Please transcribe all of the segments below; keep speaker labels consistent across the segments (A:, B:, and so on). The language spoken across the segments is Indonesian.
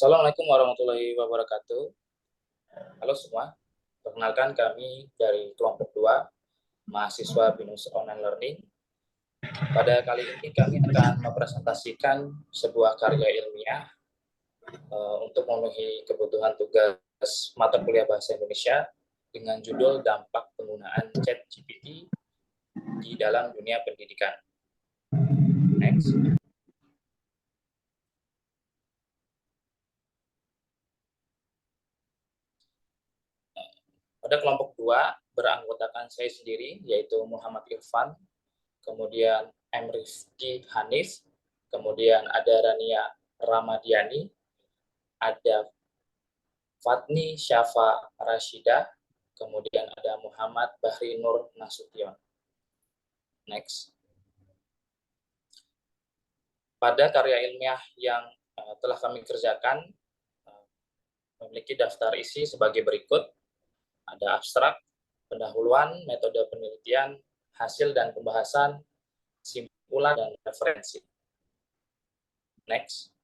A: Assalamualaikum warahmatullahi wabarakatuh. Halo semua, perkenalkan kami dari kelompok 2, mahasiswa BINUS Online Learning. Pada kali ini kami akan mempresentasikan sebuah karya ilmiah untuk memenuhi kebutuhan tugas mata kuliah Bahasa Indonesia dengan judul Dampak Penggunaan ChatGPT di dalam Dunia Pendidikan. Next. Pada kelompok 2 beranggotakan saya sendiri, yaitu Muhammad Irfan, kemudian M. Rifki Hanif, kemudian ada Rania Ramadiani, ada Fatni Syafa Rashida, kemudian ada Muhammad Bahri Nur Nasution. Next. Pada karya ilmiah yang telah kami kerjakan, memiliki daftar isi sebagai berikut. Ada abstrak, pendahuluan, metode penelitian, hasil dan pembahasan, simpulan, dan referensi. Next.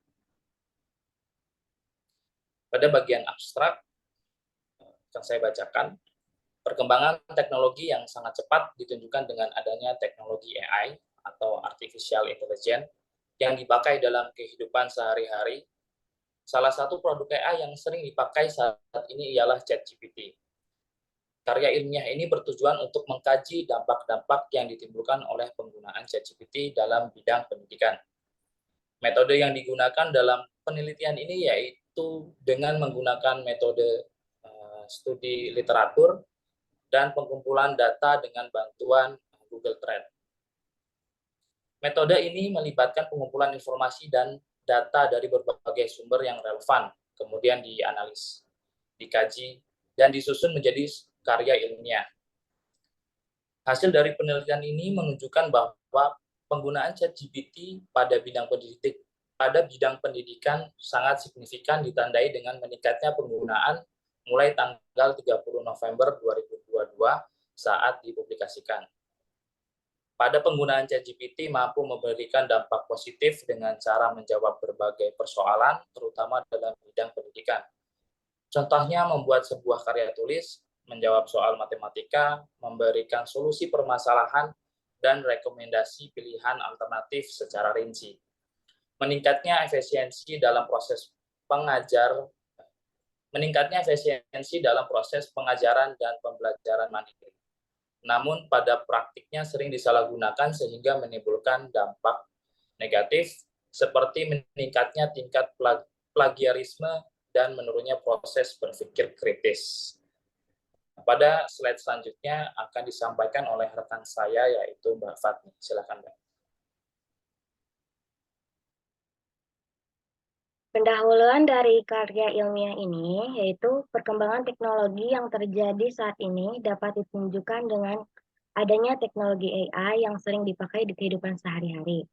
A: Pada bagian abstrak, akan saya bacakan, perkembangan teknologi yang sangat cepat ditunjukkan dengan adanya teknologi AI atau Artificial Intelligence yang dipakai dalam kehidupan sehari-hari. Salah satu produk AI yang sering dipakai saat ini ialah ChatGPT. Karya ilmiah ini bertujuan untuk mengkaji dampak-dampak yang ditimbulkan oleh penggunaan ChatGPT dalam bidang pendidikan. Metode yang digunakan dalam penelitian ini yaitu dengan menggunakan metode studi literatur dan pengumpulan data dengan bantuan Google Trend. Metode ini melibatkan pengumpulan informasi dan data dari berbagai sumber yang relevan, kemudian dianalisis, dikaji, dan disusun menjadi karya ilmiah. Hasil dari penelitian ini menunjukkan bahwa penggunaan ChatGPT pada bidang pendidikan sangat signifikan ditandai dengan meningkatnya penggunaan mulai tanggal 30 November 2022 saat dipublikasikan. Pada penggunaan ChatGPT mampu memberikan dampak positif dengan cara menjawab berbagai persoalan, terutama dalam bidang pendidikan. Contohnya membuat sebuah karya tulis, menjawab soal matematika, memberikan solusi permasalahan, dan rekomendasi pilihan alternatif secara rinci. Meningkatnya efisiensi dalam proses pengajaran dan pembelajaran mandiri. Namun pada praktiknya sering disalahgunakan sehingga menimbulkan dampak negatif seperti meningkatnya tingkat plagiarisme dan menurunnya proses berpikir kritis. Pada slide selanjutnya akan disampaikan oleh rekan saya yaitu Mbak Fatni. Silakan Mbak.
B: Pendahuluan dari karya ilmiah ini yaitu perkembangan teknologi yang terjadi saat ini dapat ditunjukkan dengan adanya teknologi AI yang sering dipakai di kehidupan sehari-hari.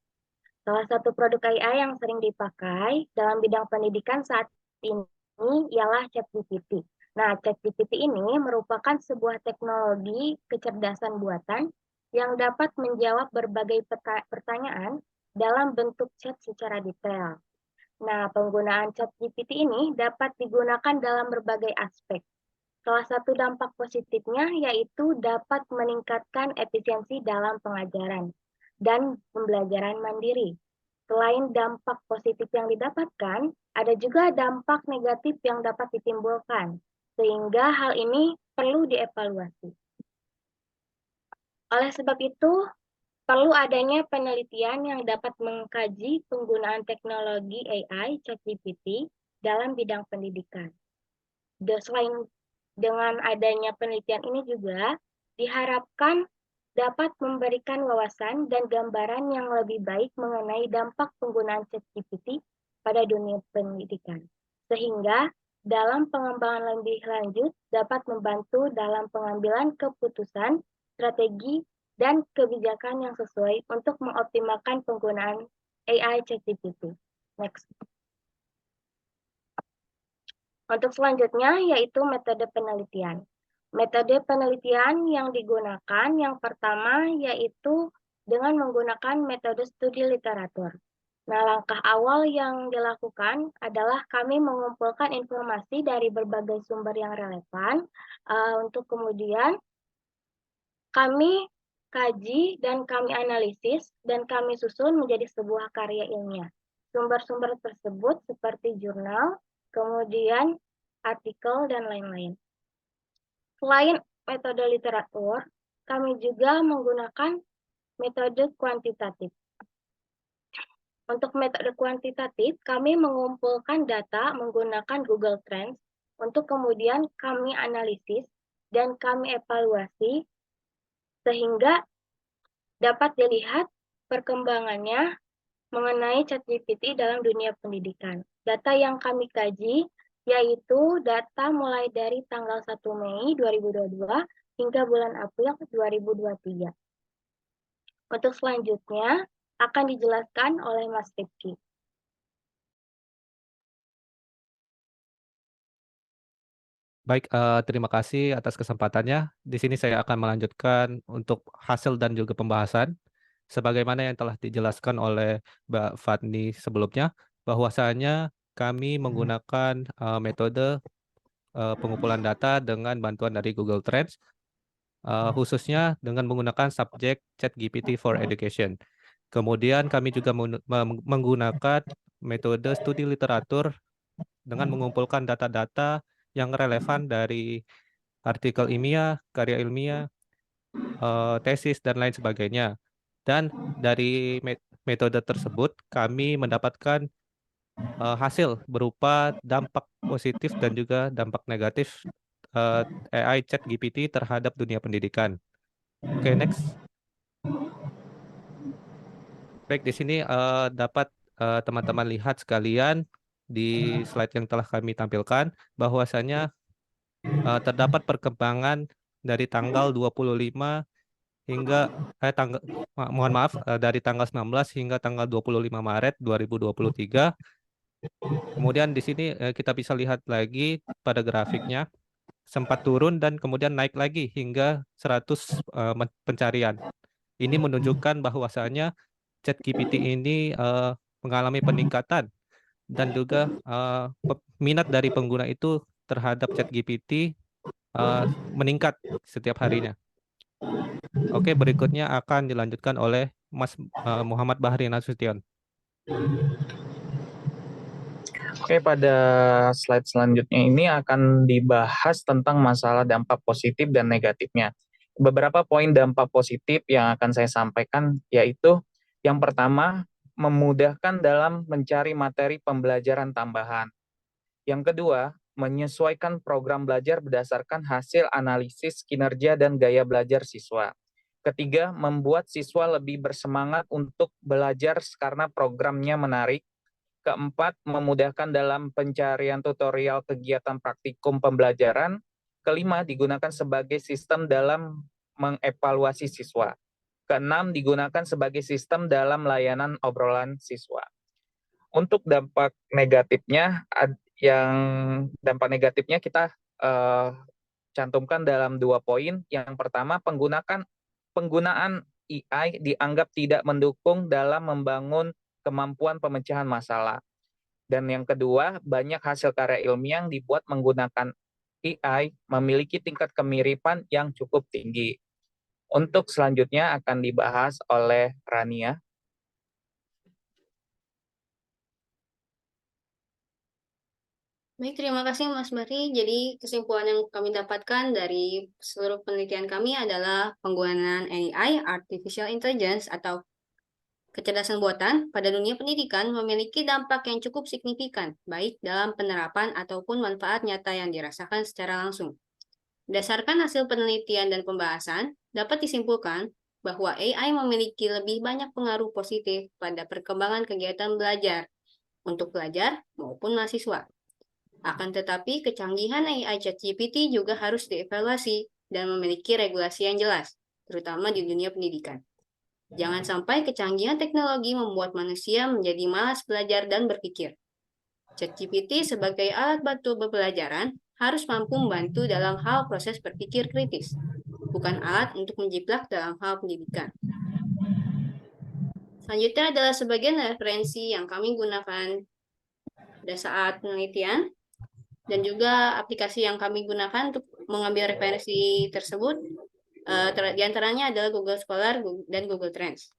B: Salah satu produk AI yang sering dipakai dalam bidang pendidikan saat ini ialah ChatGPT. Nah, ChatGPT ini merupakan sebuah teknologi kecerdasan buatan yang dapat menjawab berbagai pertanyaan dalam bentuk chat secara detail. Nah, penggunaan ChatGPT ini dapat digunakan dalam berbagai aspek. Salah satu dampak positifnya yaitu dapat meningkatkan efisiensi dalam pengajaran dan pembelajaran mandiri. Selain dampak positif yang didapatkan, ada juga dampak negatif yang dapat ditimbulkan, sehingga hal ini perlu dievaluasi. Oleh sebab itu, perlu adanya penelitian yang dapat mengkaji penggunaan teknologi AI ChatGPT dalam bidang pendidikan. Selain dengan adanya penelitian ini juga diharapkan dapat memberikan wawasan dan gambaran yang lebih baik mengenai dampak penggunaan ChatGPT pada dunia pendidikan. Sehingga dalam pengembangan lebih lanjut dapat membantu dalam pengambilan keputusan, strategi, dan kebijakan yang sesuai untuk mengoptimalkan penggunaan AI ChatGPT. Next. Untuk selanjutnya yaitu metode penelitian. Metode penelitian yang digunakan yang pertama yaitu dengan menggunakan metode studi literatur. Nah, langkah awal yang dilakukan adalah kami mengumpulkan informasi dari berbagai sumber yang relevan, untuk kemudian kami kaji dan kami analisis dan kami susun menjadi sebuah karya ilmiah. Sumber-sumber tersebut seperti jurnal, kemudian artikel, dan lain-lain. Selain metode literatur, kami juga menggunakan metode kuantitatif. Untuk metode kuantitatif, kami mengumpulkan data menggunakan Google Trends untuk kemudian kami analisis dan kami evaluasi sehingga dapat dilihat perkembangannya mengenai ChatGPT dalam dunia pendidikan. Data yang kami kaji yaitu data mulai dari tanggal 1 Mei 2022 hingga bulan April 2023. Untuk selanjutnya akan dijelaskan oleh Mas Rifki.
C: Baik, terima kasih atas kesempatannya. Di sini saya akan melanjutkan untuk hasil dan juga pembahasan. Sebagaimana yang telah dijelaskan oleh Mbak Fadni sebelumnya, bahwasanya kami menggunakan metode pengumpulan data dengan bantuan dari Google Trends, khususnya dengan menggunakan subjek ChatGPT for Education. Kemudian kami juga menggunakan metode studi literatur dengan mengumpulkan data-data yang relevan dari artikel ilmiah, karya ilmiah, tesis, dan lain sebagainya. Dan dari metode tersebut, kami mendapatkan hasil berupa dampak positif dan juga dampak negatif AI ChatGPT terhadap dunia pendidikan. Oke, next. Baik, di sini dapat teman-teman lihat sekalian di slide yang telah kami tampilkan bahwasanya terdapat perkembangan dari tanggal 25 hingga mohon maaf dari tanggal 19 hingga tanggal 25 Maret 2023. Kemudian di sini kita bisa lihat lagi pada grafiknya sempat turun dan kemudian naik lagi hingga 100 pencarian. Ini menunjukkan bahwasanya ChatGPT ini mengalami peningkatan dan juga minat dari pengguna itu terhadap ChatGPT meningkat setiap harinya. Oke, berikutnya akan dilanjutkan oleh Mas Muhammad Bahri Nasution.
D: Oke, pada slide selanjutnya ini akan dibahas tentang masalah dampak positif dan negatifnya. Beberapa poin dampak positif yang akan saya sampaikan yaitu yang pertama, memudahkan dalam mencari materi pembelajaran tambahan. Yang kedua, menyesuaikan program belajar berdasarkan hasil analisis kinerja dan gaya belajar siswa. Ketiga, membuat siswa lebih bersemangat untuk belajar karena programnya menarik. Keempat, memudahkan dalam pencarian tutorial kegiatan praktikum pembelajaran. Kelima, digunakan sebagai sistem dalam mengevaluasi siswa. Keenam, digunakan sebagai sistem dalam layanan obrolan siswa. Untuk dampak negatifnya, dampak negatifnya kita cantumkan dalam 2 poin. Yang pertama, penggunaan AI dianggap tidak mendukung dalam membangun kemampuan pemecahan masalah. Dan yang kedua, banyak hasil karya ilmiah yang dibuat menggunakan AI memiliki tingkat kemiripan yang cukup tinggi. Untuk selanjutnya akan dibahas oleh Rania.
E: Baik, terima kasih Mas Bari. Jadi kesimpulan yang kami dapatkan dari seluruh penelitian kami adalah penggunaan AI, Artificial Intelligence, atau kecerdasan buatan pada dunia pendidikan memiliki dampak yang cukup signifikan, baik dalam penerapan ataupun manfaat nyata yang dirasakan secara langsung. Berdasarkan hasil penelitian dan pembahasan, dapat disimpulkan bahwa AI memiliki lebih banyak pengaruh positif pada perkembangan kegiatan belajar untuk pelajar maupun mahasiswa. Akan tetapi, kecanggihan AI ChatGPT juga harus dievaluasi dan memiliki regulasi yang jelas, terutama di dunia pendidikan. Jangan sampai kecanggihan teknologi membuat manusia menjadi malas belajar dan berpikir. ChatGPT sebagai alat bantu pembelajaran harus mampu membantu dalam hal proses berpikir kritis, bukan alat untuk menjiplak dalam hal pendidikan. Selanjutnya adalah sebagian referensi yang kami gunakan pada saat penelitian dan juga aplikasi yang kami gunakan untuk mengambil referensi tersebut. Di antaranya adalah Google Scholar dan Google Trends.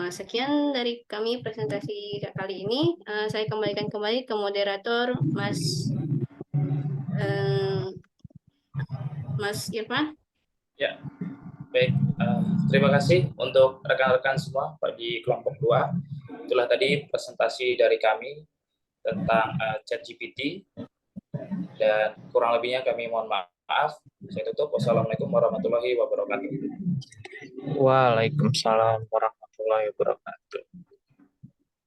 E: Sekian dari kami presentasi kali ini. Saya kembalikan kembali ke moderator Mas Irfan.
A: Ya, baik. Terima kasih untuk rekan-rekan semua di kelompok 2. Itulah tadi presentasi dari kami tentang ChatGPT, dan kurang lebihnya kami mohon maaf. Saya tutup. Wassalamualaikum warahmatullahi wabarakatuh.
D: Waalaikumsalam warahmatullahi wabarakatuh.